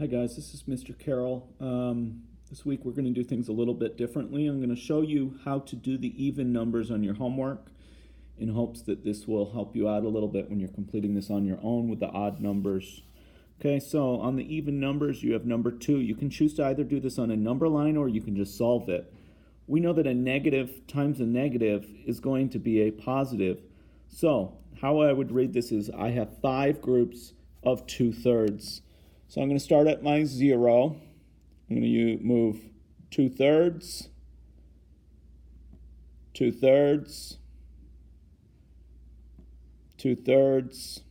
Hi guys, this is Mr. Carroll. This week we're going to do things a little bit differently. I'm going to show you how to do the even numbers on your homework in hopes that this will help you out a little bit when you're completing this on your own with the odd numbers. Okay, so on the even numbers you have number 2. You can choose to either do this on a number line or you can just solve it. We know that a negative times a negative is going to be a positive. So how I would read this is I have 5 groups of 2/3. So I'm going to start at my 0. I'm going to move 2/3, 2/3, 2/3,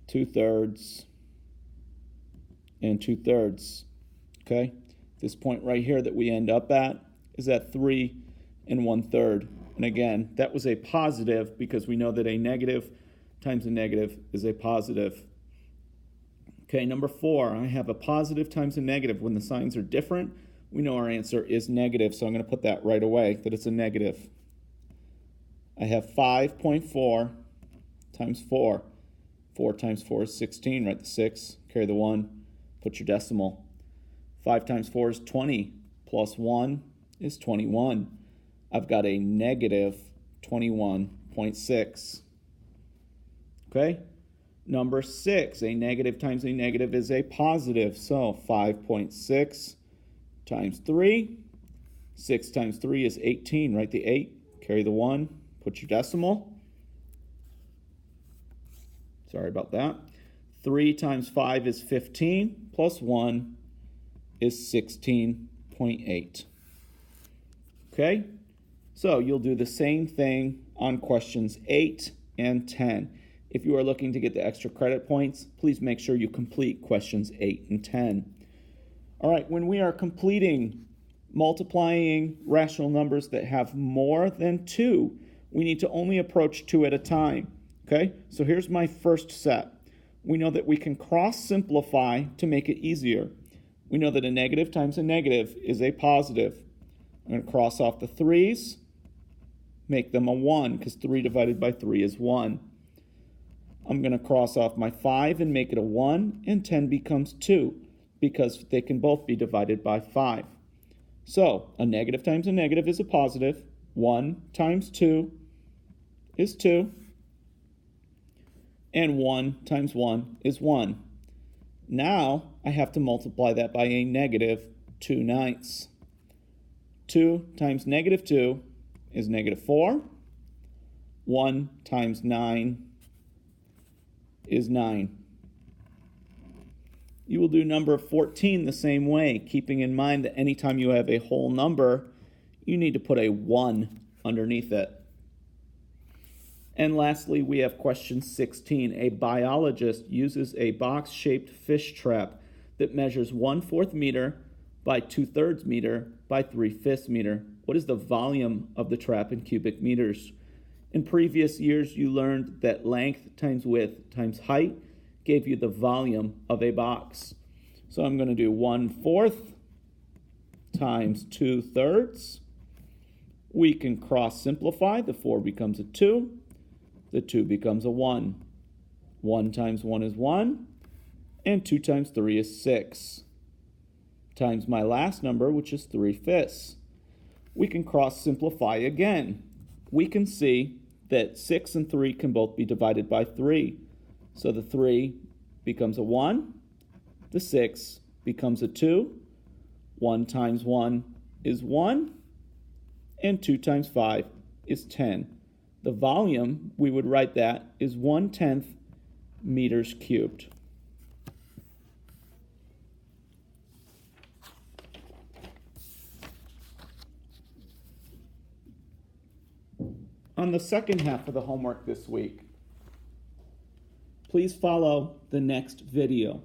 2/3, and 2/3. Okay? This point right here that we end up at is at 3 1/3. And again, that was a positive because we know that a negative times a negative is a positive. Okay, number 4, I have a positive times a negative. When the signs are different, we know our answer is negative, so I'm going to put that right away, that it's a negative. I have 5.4 times 4. 4 times 4 is 16, write the 6, carry the 1, put your decimal. 5 times 4 is 20, plus 1 is 21. I've got a negative 21.6. Okay? Number 6, a negative times a negative is a positive. So 5.6 times 3. 6 times 3 is 18. Write the 8, carry the 1, put your decimal. Sorry about that. 3 times 5 is 15, plus 1 is 16.8. Okay? So you'll do the same thing on questions 8 and 10. If you are looking to get the extra credit points, please make sure you complete questions 8 and 10. All right, when we are completing multiplying rational numbers that have more than 2, we need to only approach 2 at a time. Okay, so here's my first set. We know that we can cross simplify to make it easier. We know that a negative times a negative is a positive. I'm going to cross off the 3's, make them a 1, because 3 divided by 3 is 1. I'm going to cross off my 5 and make it a 1, and 10 becomes 2, because they can both be divided by 5. So, a negative times a negative is a positive. 1 times 2 is 2. And 1 times 1 is 1. Now, I have to multiply that by a negative 2/9. 2 times negative 2 is negative 4. 1 times 9 is 9. You will do number 14 the same way, keeping in mind that anytime you have a whole number, you need to put a 1 underneath it. And lastly, we have question 16. A biologist uses a box-shaped fish trap that measures 1/4 meter by 2/3 meter by 3/5 meter. What is the volume of the trap in cubic meters? In previous years, you learned that length times width times height gave you the volume of a box. So I'm going to do 1/4 times 2/3. We can cross simplify. The 4 becomes a 2. The 2 becomes a 1. 1 times 1 is 1. And 2 times 3 is 6. Times my last number, which is 3/5. We can cross simplify again. We can see that 6 and 3 can both be divided by 3. So the 3 becomes a 1. The 6 becomes a 2. 1 times 1 is 1. And 2 times 5 is 10. The volume, we would write that, is 1/10 meters cubed. On the second half of the homework this week, please follow the next video.